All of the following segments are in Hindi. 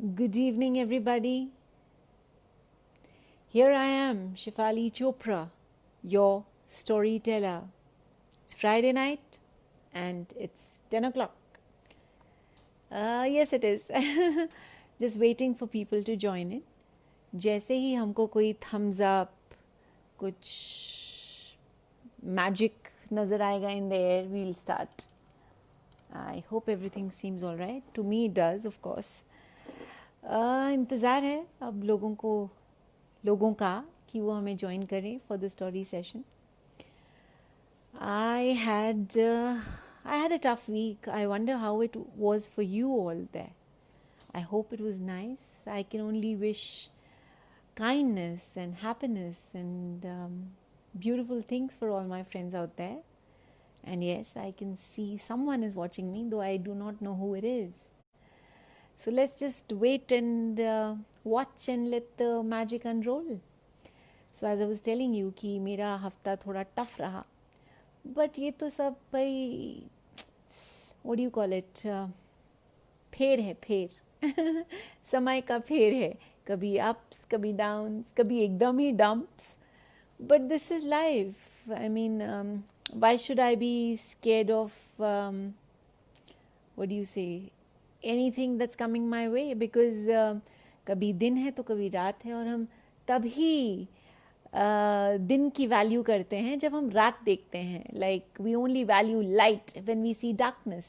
Good evening, everybody. Here I am, Shefali Chopra, your storyteller. It's Friday night and it's 10 o'clock. Yes, it is. Just waiting for people to join in. जैसे ही हमको कोई thumbs up, कुछ magic नज़र आएगा in the air, we'll start. I hope everything seems all right. To me it does, of course. इंतज़ार है अब लोगों का कि वो हमें ज्वाइन करें for the story session. I had a tough week. I wonder how it was for you all there. I hope it was nice. I can only wish kindness and happiness and beautiful things for all my friends out there. And yes, I can see someone is watching me, though I do not know who it is. So let's just wait and watch and let the magic unroll. So as I was telling you कि मेरा हफ्ता थोड़ा टफ रहा, बट ये तो सब भाई what do you call it, फेर है फेर. समय का फेर है, कभी अप्स कभी डाउन्स, कभी एकदम ही dumps. But this is life. I mean, why should I be scared of what do you say, anything that's coming my way? Because कभी दिन है तो कभी रात है, और हम तभी दिन की वैल्यू करते हैं जब हम रात देखते हैं. Like we only value light when we see darkness.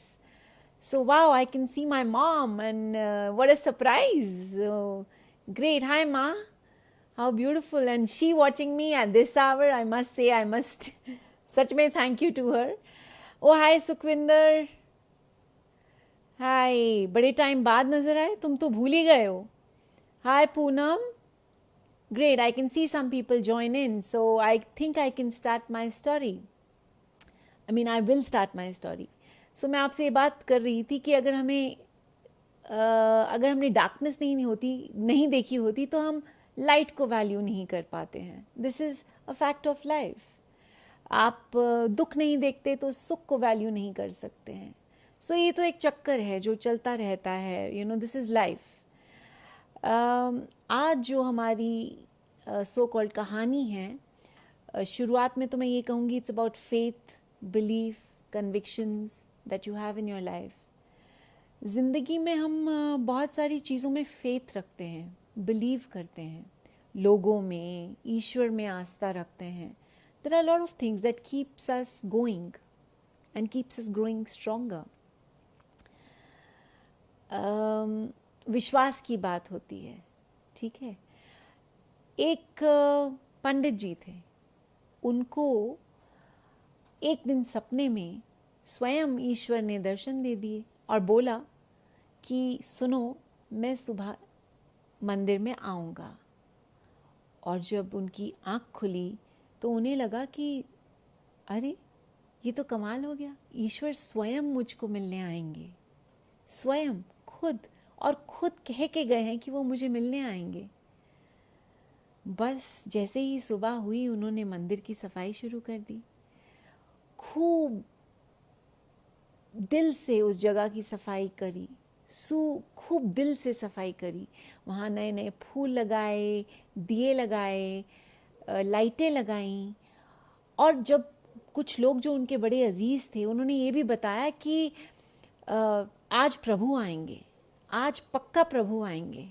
So wow, I can see my mom and what a surprise. Great. Hi Ma. How beautiful. And she watching me at this hour, I must say, I must सच में thank you to her. Oh hi Sukhvinder. हाय, बड़े टाइम बाद नजर आए, तुम तो भूल ही गए हो. हाय Poonam. Great, I can see some people join in, so I think I can start my story. I mean, I will start my story. So मैं आपसे ये बात कर रही थी कि अगर हमने डार्कनेस नहीं देखी होती तो हम लाइट को वैल्यू नहीं कर पाते हैं. This is a fact of life. आप दुख नहीं देखते तो सुख को वैल्यू नहीं कर सकते हैं. सो ये तो एक चक्कर है जो चलता रहता है. You know, this is life. आज जो हमारी सो कॉल्ड कहानी है, शुरुआत में तो मैं ये कहूँगी it's about faith, belief, convictions that you have in your life. ज़िंदगी में हम बहुत सारी चीज़ों में फेथ रखते हैं, बिलीव करते हैं, लोगों में, ईश्वर में आस्था रखते हैं. There are lot of things that keeps us going and keeps us growing stronger. विश्वास की बात होती है, ठीक है. एक पंडित जी थे. उनको एक दिन सपने में स्वयं ईश्वर ने दर्शन दे दिए और बोला कि सुनो, मैं सुबह मंदिर में आऊँगा. और जब उनकी आँख खुली तो उन्हें लगा कि अरे ये तो कमाल हो गया, ईश्वर स्वयं मुझको मिलने आएंगे. स्वयं खुद कह के गए हैं कि वो मुझे मिलने आएंगे. बस जैसे ही सुबह हुई उन्होंने मंदिर की सफाई शुरू कर दी. खूब दिल से उस जगह की सफाई करी, खूब दिल से सफाई करी. वहाँ नए नए फूल लगाए, दिए लगाए, लाइटें लगाईं. और जब कुछ लोग जो उनके बड़े अजीज़ थे उन्होंने ये भी बताया कि आज प्रभु आएंगे, आज पक्का प्रभु आएंगे.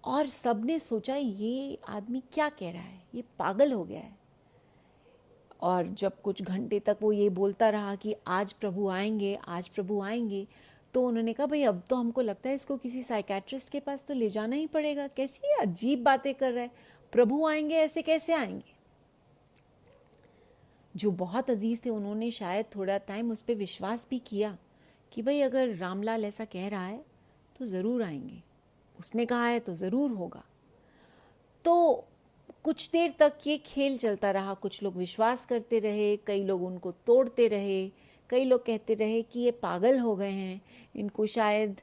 और सबने सोचा ये आदमी क्या कह रहा है, ये पागल हो गया है. और जब कुछ घंटे तक वो ये बोलता रहा कि आज प्रभु आएंगे, आज प्रभु आएंगे, तो उन्होंने कहा भाई अब तो हमको लगता है इसको किसी साइकेट्रिस्ट के पास तो ले जाना ही पड़ेगा. कैसी अजीब बातें कर रहा है, प्रभु आएंगे, ऐसे कैसे आएंगे. जो बहुत अजीज़ थे उन्होंने शायद थोड़ा टाइम उस पर विश्वास भी किया कि भाई अगर रामलाल ऐसा कह रहा है तो ज़रूर आएंगे, उसने कहा है तो ज़रूर होगा. तो कुछ देर तक ये खेल चलता रहा. कुछ लोग विश्वास करते रहे, कई लोग उनको तोड़ते रहे, कई लोग कहते रहे कि ये पागल हो गए हैं, इनको शायद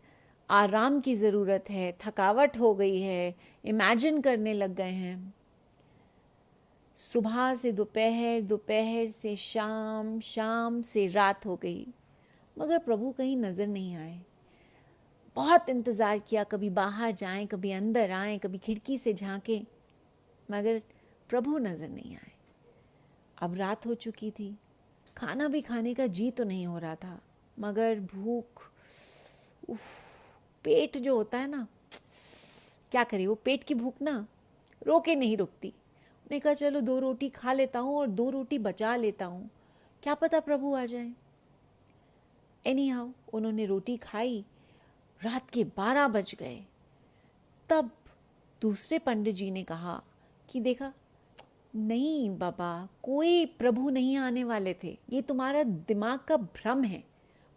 आराम की ज़रूरत है, थकावट हो गई है, इमेजिन करने लग गए हैं. सुबह से दोपहर, दोपहर से शाम, शाम से रात हो गई, मगर प्रभु कहीं नज़र नहीं आए. बहुत इंतज़ार किया, कभी बाहर जाएं, कभी अंदर आएं, कभी खिड़की से झांकें, मगर प्रभु नज़र नहीं आए। अब रात हो चुकी थी, खाना भी खाने का जी तो नहीं हो रहा था, मगर भूख, उफ, पेट जो होता है ना, क्या करे, वो पेट की भूख ना रोके नहीं रुकती। उन्होंने कहा चलो 2 रोटी खा लेता हूँ और 2 रोटी बचा लेता हूँ, क्या पता प्रभु आ जाए। एनी हाउ उन्होंने रोटी खाई, रात के 12 बज गए। तब दूसरे पंडित जी ने कहा कि देखा, नहीं बाबा, कोई प्रभु नहीं आने वाले थे, ये तुम्हारा दिमाग का भ्रम है।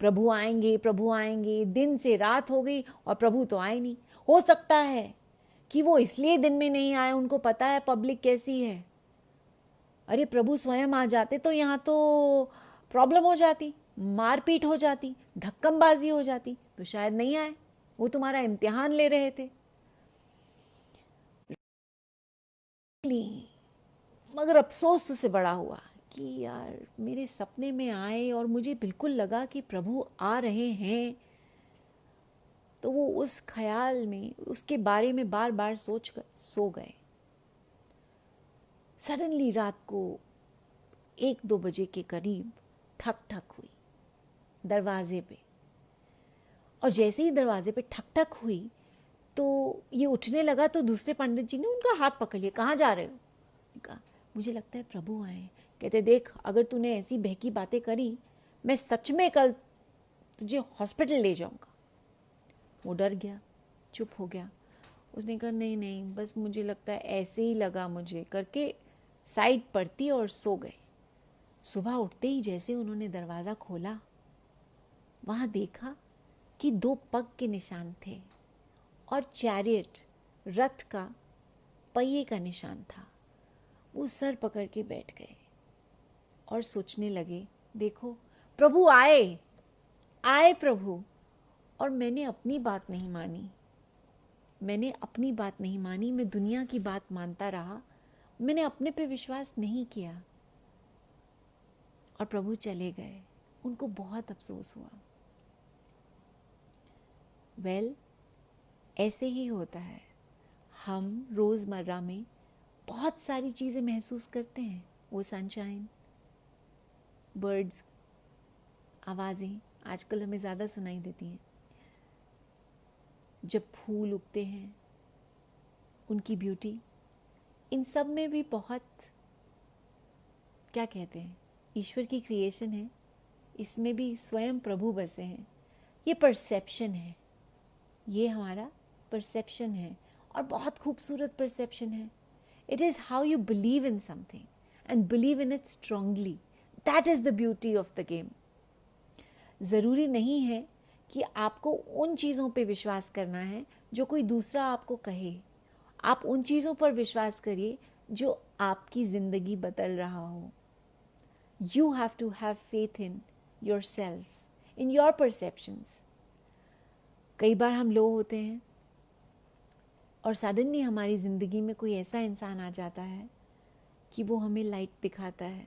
प्रभु आएंगे, प्रभु आएंगे, दिन से रात हो गई और प्रभु तो आए नहीं। हो सकता है कि वो इसलिए दिन में नहीं आए, उनको पता है पब्लिक कैसी है। अरे प्रभु स्वयं आ जाते तो यहाँ तो प्रॉब्लम हो जाती, मारपीट हो जाती, धक्कमबाजी हो जाती, तो शायद नहीं आए, वो तुम्हारा इम्तिहान ले रहे थे। मगर अफसोस उससे बड़ा हुआ कि यार मेरे सपने में आए और मुझे बिल्कुल लगा कि प्रभु आ रहे हैं। तो वो उस ख्याल में, उसके बारे में बार बार सोच कर सो गए। सडनली रात को 1-2 बजे के करीब ठक ठक हुई दरवाजे पे, और जैसे ही दरवाजे पे ठक ठक हुई तो ये उठने लगा, तो दूसरे पंडित जी ने उनका हाथ पकड़ लिया, कहाँ जा रहे हो? कहा मुझे लगता है प्रभु आए। कहते देख, अगर तूने ऐसी बहकी बातें करी, मैं सच में कल तुझे हॉस्पिटल ले जाऊंगा। वो डर गया, चुप हो गया। उसने कहा नहीं नहीं, बस मुझे लगता है ऐसे ही लगा मुझे, करके साइड पड़ती और सो गए। सुबह उठते ही जैसे उन्होंने दरवाज़ा खोला, वहाँ देखा कि 2 पग के निशान थे और चैरियट, रथ का पहिए का निशान था। वो सर पकड़ के बैठ गए और सोचने लगे, देखो प्रभु आए, आए प्रभु। और मैंने अपनी बात नहीं मानी, मैंने अपनी बात नहीं मानी, मैं दुनिया की बात मानता रहा, मैंने अपने पे विश्वास नहीं किया और प्रभु चले गए। उनको बहुत अफसोस हुआ। वेल, ऐसे ही होता है। हम रोज़मर्रा में बहुत सारी चीज़ें महसूस करते हैं, वो सनशाइन, बर्ड्स, आवाज़ें आजकल हमें ज़्यादा सुनाई देती हैं, जब फूल उगते हैं उनकी ब्यूटी, इन सब में भी बहुत, क्या कहते हैं, ईश्वर की क्रिएशन है, इसमें भी स्वयं प्रभु बसे हैं। ये परसेप्शन है, ये हमारा परसेप्शन है, और बहुत खूबसूरत परसेप्शन है। It is how you believe in something and believe in it strongly, that is the beauty of the game. ज़रूरी नहीं है कि आपको उन चीज़ों पे विश्वास करना है जो कोई दूसरा आपको कहे। आप उन चीज़ों पर विश्वास करिए जो आपकी ज़िंदगी बदल रहा हो। You have to have faith in yourself, in your perceptions. कई बार हम लो होते हैं और सडनली हमारी ज़िंदगी में कोई ऐसा इंसान आ जाता है कि वो हमें लाइट दिखाता है,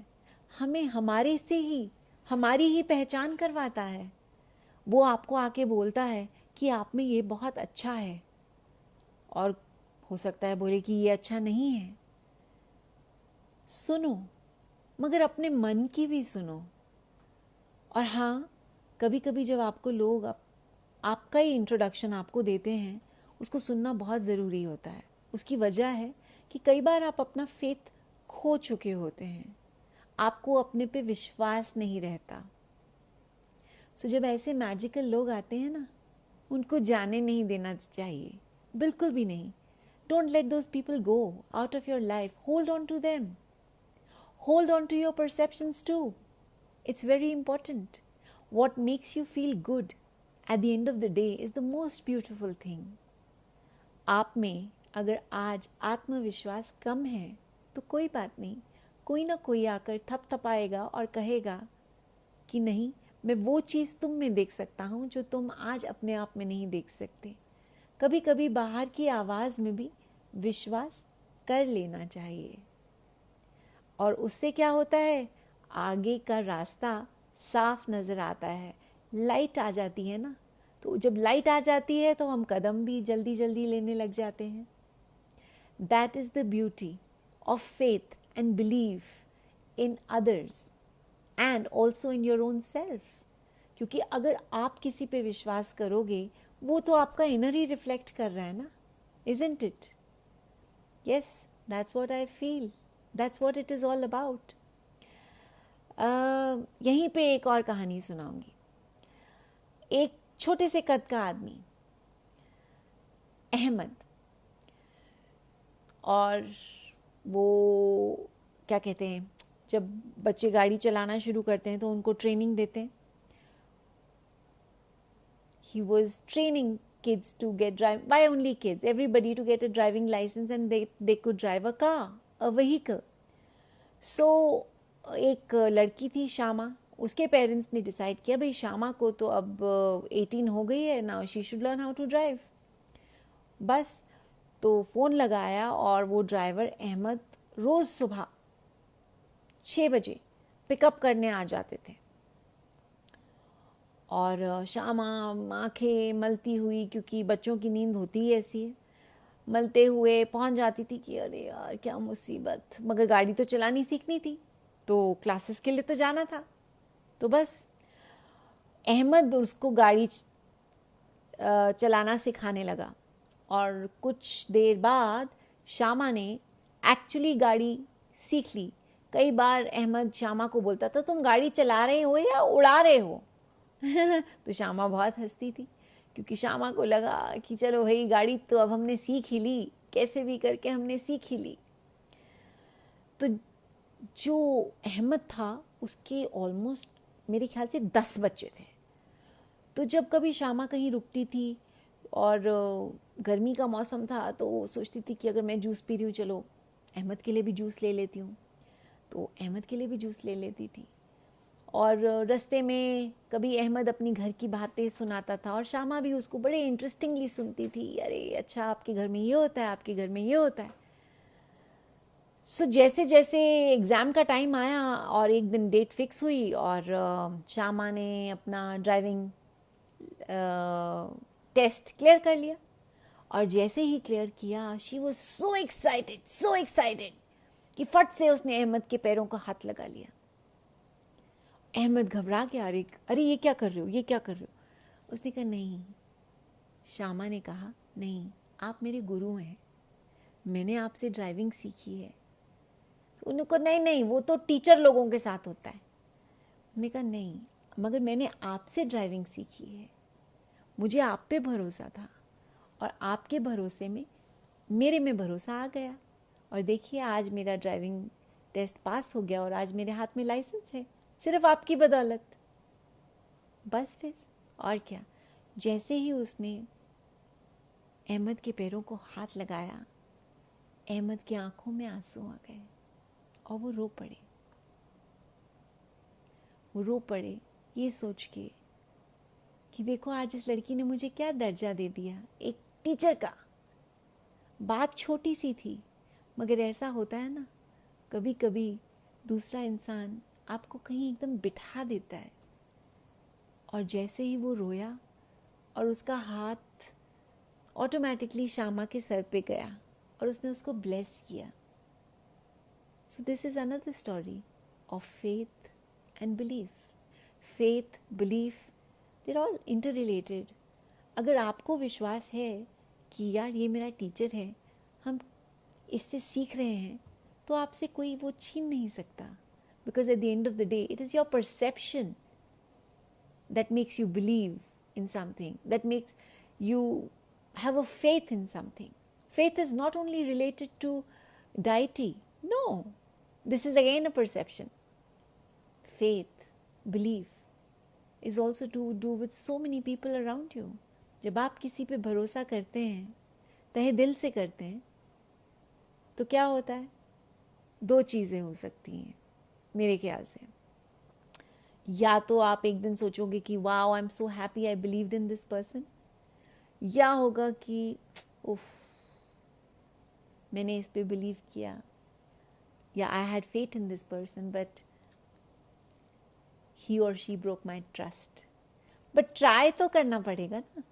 हमें हमारे से ही, हमारी ही पहचान करवाता है। वो आपको आके बोलता है कि आप में ये बहुत अच्छा है, और हो सकता है बोले कि ये अच्छा नहीं है। सुनो, मगर अपने मन की भी सुनो। और हाँ, कभी कभी जब आपको लोग आपका ही इंट्रोडक्शन आपको देते हैं, उसको सुनना बहुत ज़रूरी होता है। उसकी वजह है कि कई बार आप अपना फेथ खो चुके होते हैं, आपको अपने पे विश्वास नहीं रहता। सो जब ऐसे मैजिकल लोग आते हैं ना, उनको जाने नहीं देना चाहिए, बिल्कुल भी नहीं। Don't let those people go out of your life, hold on to them, hold on to your perceptions too. It's very important. What makes you feel good at the end of the day is the most beautiful thing. आप में अगर आज आत्मविश्वास कम है तो कोई बात नहीं, कोई ना कोई आकर थपथपाएगा और कहेगा कि नहीं, मैं वो चीज़ तुम में देख सकता हूँ जो तुम आज अपने आप में नहीं देख सकते। कभी कभी बाहर की आवाज़ में भी विश्वास कर लेना चाहिए, और उससे क्या होता है, आगे का रास्ता साफ नज़र आता है। लाइट आ जाती है ना, तो जब लाइट आ जाती है तो हम कदम भी जल्दी जल्दी लेने लग जाते हैं. That is the beauty of faith and belief in others and also in your own self. क्योंकि अगर आप किसी पे विश्वास करोगे, वो तो आपका इनर ही रिफ्लेक्ट कर रहा है ना. Isn't it? Yes, that's what I feel. That's what it is all about. यहीं पे एक और कहानी सुनाऊंगी. एक छोटे से कद का आदमी, अहमद, और वो क्या कहते हैं, जब बच्चे गाड़ी चलाना शुरू करते हैं तो उनको ट्रेनिंग देते हैं. He was training kids to why only kids, everybody to get a driving license and they could drive a car, a vehicle. So एक लड़की थी श्यामा, उसके पेरेंट्स ने डिसाइड किया भाई श्यामा को तो अब 18 हो गई है, now she should learn how to drive. बस तो फ़ोन लगाया और वो ड्राइवर अहमद रोज़ सुबह 6 बजे पिकअप करने आ जाते थे. और शामा आँखें मलती हुई, क्योंकि बच्चों की नींद होती ही ऐसी है, मलते हुए पहुँच जाती थी कि अरे यार क्या मुसीबत. मगर गाड़ी तो चलानी सीखनी थी, तो क्लासेस के लिए तो जाना था. तो बस अहमद उसको गाड़ी चलाना सिखाने लगा. और कुछ देर बाद शामा ने एक्चुअली गाड़ी सीख ली. कई बार अहमद शामा को बोलता था तुम गाड़ी चला रहे हो या उड़ा रहे हो. तो शामा बहुत हंसती थी, क्योंकि शामा को लगा कि चलो भाई गाड़ी तो अब हमने सीख ही ली, कैसे भी करके हमने सीख ही ली. तो जो अहमद था उसके ऑलमोस्ट मेरे ख्याल से 10 बच्चे थे. तो जब कभी शामा कहीं रुकती थी और गर्मी का मौसम था तो वो सोचती थी कि अगर मैं जूस पी रही हूँ, चलो अहमद के लिए भी जूस ले लेती हूँ. तो अहमद के लिए भी जूस ले लेती थी. और रास्ते में कभी अहमद अपनी घर की बातें सुनाता था और शामा भी उसको बड़े इंटरेस्टिंगली सुनती थी. अरे अच्छा, आपके घर में ये होता है, आपके घर में ये होता है. सो जैसे जैसे एग्ज़ाम का टाइम आया और एक दिन डेट फिक्स हुई और शामा ने अपना ड्राइविंग टेस्ट क्लियर कर लिया. और जैसे ही क्लियर किया, शी वॉज सो एक्साइटेड कि फट से उसने अहमद के पैरों का हाथ लगा लिया. अहमद घबरा गया, अरे ये क्या कर रहे हो, ये क्या कर रहे हो. उसने कहा नहीं. शामा ने कहा नहीं, आप मेरे गुरु हैं, मैंने आपसे ड्राइविंग सीखी है. तो उन्होंने कहा नहीं, वो तो टीचर लोगों के साथ होता है. उन्होंने कहा नहीं, मगर मैंने आपसे ड्राइविंग सीखी है, मुझे आप पे भरोसा था और आपके भरोसे में मेरे में भरोसा आ गया. और देखिए आज मेरा ड्राइविंग टेस्ट पास हो गया और आज मेरे हाथ में लाइसेंस है, सिर्फ आपकी बदौलत. बस फिर और क्या. जैसे ही उसने अहमद के पैरों को हाथ लगाया, अहमद की आंखों में आंसू आ गए और वो रो पड़े ये सोच के कि देखो आज इस लड़की ने मुझे क्या दर्जा दे दिया, एक टीचर का. बात छोटी सी थी, मगर ऐसा होता है ना, कभी कभी दूसरा इंसान आपको कहीं एकदम बिठा देता है. और जैसे ही वो रोया और उसका हाथ ऑटोमेटिकली शामा के सर पे गया और उसने उसको ब्लेस किया. So this is another story of faith and belief. Faith, belief, they are all interrelated. अगर आपको विश्वास है कि यार ये मेरा टीचर है, हम इससे सीख रहे हैं, तो आपसे कोई वो छीन नहीं सकता. Because at the end of the day, it is your perception that makes you believe in something, that makes you have a faith in something. Faith is not only related to deity. No, this is again a perception. Faith, belief is also to do with so many people around you. जब आप किसी पे भरोसा करते हैं, तहे दिल से करते हैं, तो क्या होता है, 2 चीज़ें हो सकती हैं मेरे ख्याल से. या तो आप एक दिन सोचोगे कि wow I am so happy I believed in this person, या होगा कि उफ मैंने इस पे बिलीव किया, या I had faith in this person but he or she broke my trust. But try तो करना पड़ेगा ना,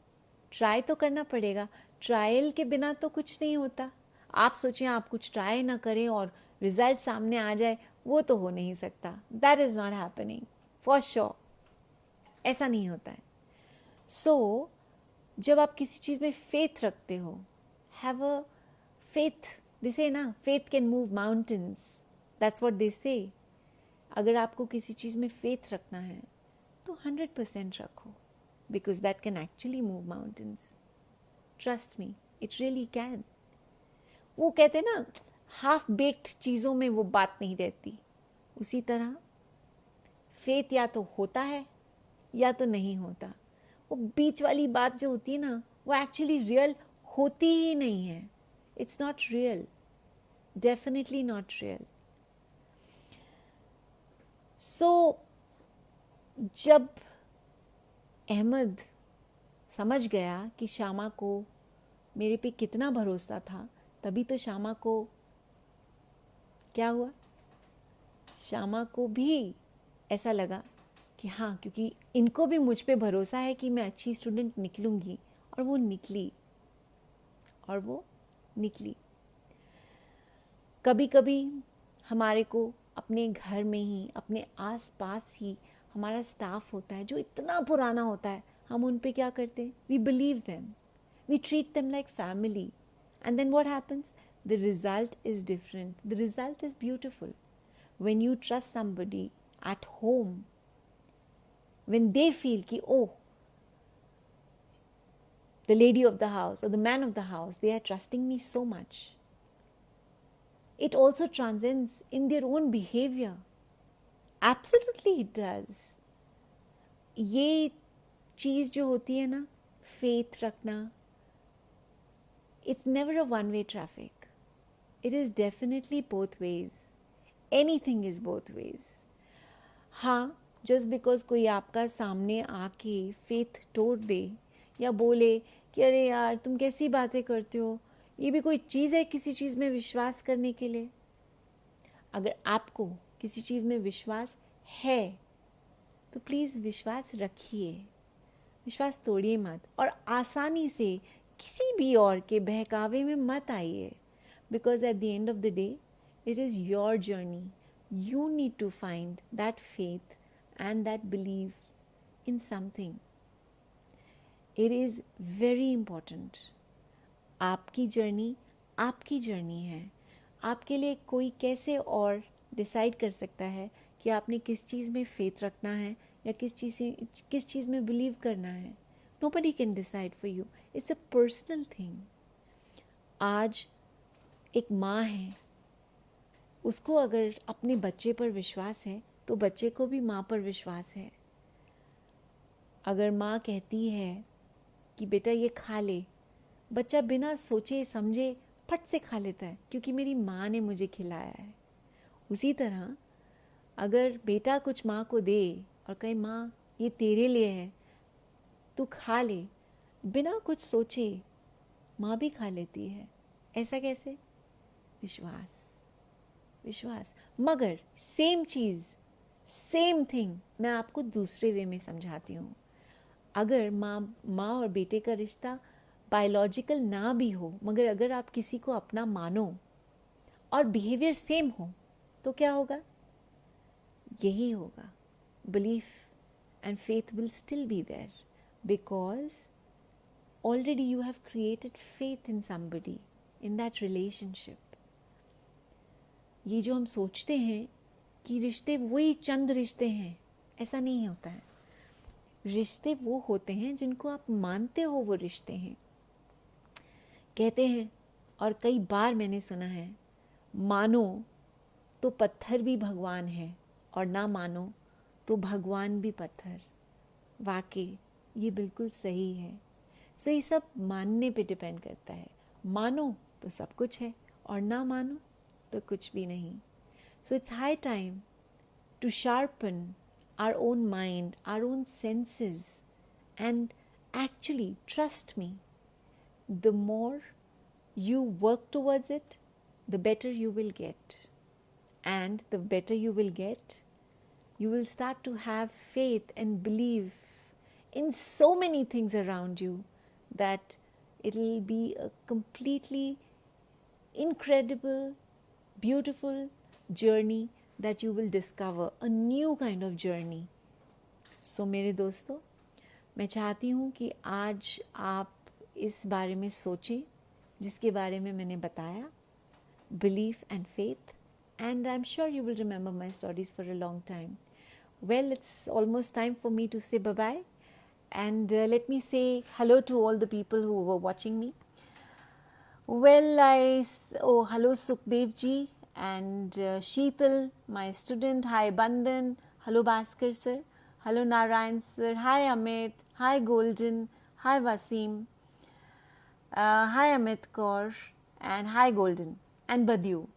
ट्राई तो करना पड़ेगा। ट्रायल के बिना तो कुछ नहीं होता। आप सोचें आप कुछ ट्राई ना करें और रिजल्ट सामने आ जाए, वो तो हो नहीं सकता। That is not happening for sure, ऐसा नहीं होता है। सो जब आप किसी चीज़ में फेथ रखते हो, हैव अ फेथ, दे से ना faith can move mountains, that's what they से। अगर आपको किसी चीज़ में फेथ रखना है तो 100% रखो, because that can actually move mountains. Trust me, it really can. वो कहते हैं ना, हाफ बेक्ड चीज़ों में वो बात नहीं रहती। उसी तरह फेथ या तो होता है या तो नहीं होता। वो बीच वाली बात जो होती है ना, वो एक्चुअली रियल होती ही नहीं है। It's not real, definitely not real. So जब अहमद समझ गया कि श्यामा को मेरे पे कितना भरोसा था, तभी तो श्यामा को क्या हुआ, श्यामा को भी ऐसा लगा कि हाँ, क्योंकि इनको भी मुझ पे भरोसा है कि मैं अच्छी स्टूडेंट निकलूँगी, और वो निकली, और वो निकली। कभी कभी हमारे को अपने घर में ही, अपने आस पास ही हमारा स्टाफ होता है जो इतना पुराना होता है, हम उन पे क्या करते हैं, we believe them, we treat them like family, and then what happens, the result is different, the result is beautiful. when you trust somebody at home, when they feel ki, oh, the lady of the house or the man of the house, they are trusting me so much, it also transcends in their own behavior. Absolutely it does. ये चीज़ जो होती है ना, फेथ रखना, it's never a one way traffic, it is definitely both ways. Anything is both ways. हाँ, जस्ट बिकॉज कोई आपका सामने आके फेथ तोड़ दे या बोले कि अरे यार तुम कैसी बातें करते हो, ये भी कोई चीज़ है किसी चीज़ में विश्वास करने के लिए। अगर आपको किसी चीज़ में विश्वास है तो प्लीज़ विश्वास रखिए, विश्वास तोड़िए मत, और आसानी से किसी भी और के बहकावे में मत आइए, because at the end of the day it is your journey. You need to find that faith and that belief in something. It is very important. आपकी जर्नी है। आपके लिए कोई कैसे और डिसाइड कर सकता है कि आपने किस चीज़ में फेथ रखना है या किस चीज़ में बिलीव करना है। Nobody can decide for you. It's a personal thing. आज एक माँ है, उसको अगर अपने बच्चे पर विश्वास है तो बच्चे को भी माँ पर विश्वास है। अगर माँ कहती है कि बेटा ये खा ले, बच्चा बिना सोचे समझे फट से खा लेता है, क्योंकि मेरी माँ ने मुझे खिलाया है। उसी तरह अगर बेटा कुछ माँ को दे और कहे माँ ये तेरे लिए है, तू खा ले, बिना कुछ सोचे माँ भी खा लेती है। ऐसा कैसे? विश्वास। मगर सेम चीज़, सेम थिंग मैं आपको दूसरे वे में समझाती हूँ। अगर माँ और बेटे का रिश्ता बायोलॉजिकल ना भी हो, मगर अगर आप किसी को अपना मानो और बिहेवियर सेम हो, तो क्या होगा? यही होगा, belief and faith will still be there, because already you have created faith in somebody, in that relationship. ये जो हम सोचते हैं कि रिश्ते वही चंद रिश्ते हैं, ऐसा नहीं होता है। रिश्ते वो होते हैं जिनको आप मानते हो वो रिश्ते हैं। कहते हैं, और कई बार मैंने सुना है, मानो तो पत्थर भी भगवान है और ना मानो तो भगवान भी पत्थर। वाकई ये बिल्कुल सही है। सो ये सब मानने पे डिपेंड करता है। मानो तो सब कुछ है और ना मानो तो कुछ भी नहीं। So it's high time to sharpen our own mind, our own senses, and actually, trust me, the more you work towards it, the better you will get. And the better you will get, you will start to have faith and belief in so many things around you that it'll be a completely incredible, beautiful journey that you will discover, a new kind of journey. So मेरे दोस्तों, मैं चाहती हूँ कि आज आप इस बारे में सोचें जिसके बारे में मैंने बताया, belief and faith, and I'm sure you will remember my stories for a long time. Well, it's almost time for me to say bye-bye, and let me say hello to all the people who were watching me. Well, hello Sukhdev ji and Sheetal, my student. Hi Bandan. Hello Bhaskar sir. Hello Narayan sir. Hi Amit. Hi Golden. Hi Wasim. Hi Amit Kaur. And hi Golden. And Badiu.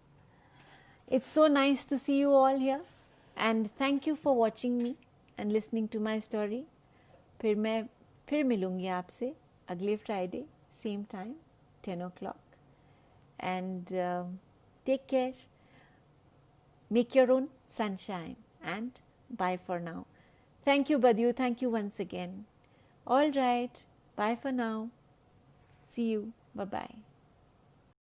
It's so nice to see you all here. And thank you for watching me and listening to my story. फिर मिलूँगी आपसे अगले Friday, same time, 10 o'clock. And take care. Make your own sunshine. And bye for now. Thank you, Badiu. Thank you once again. All right. Bye for now. See you. Bye-bye.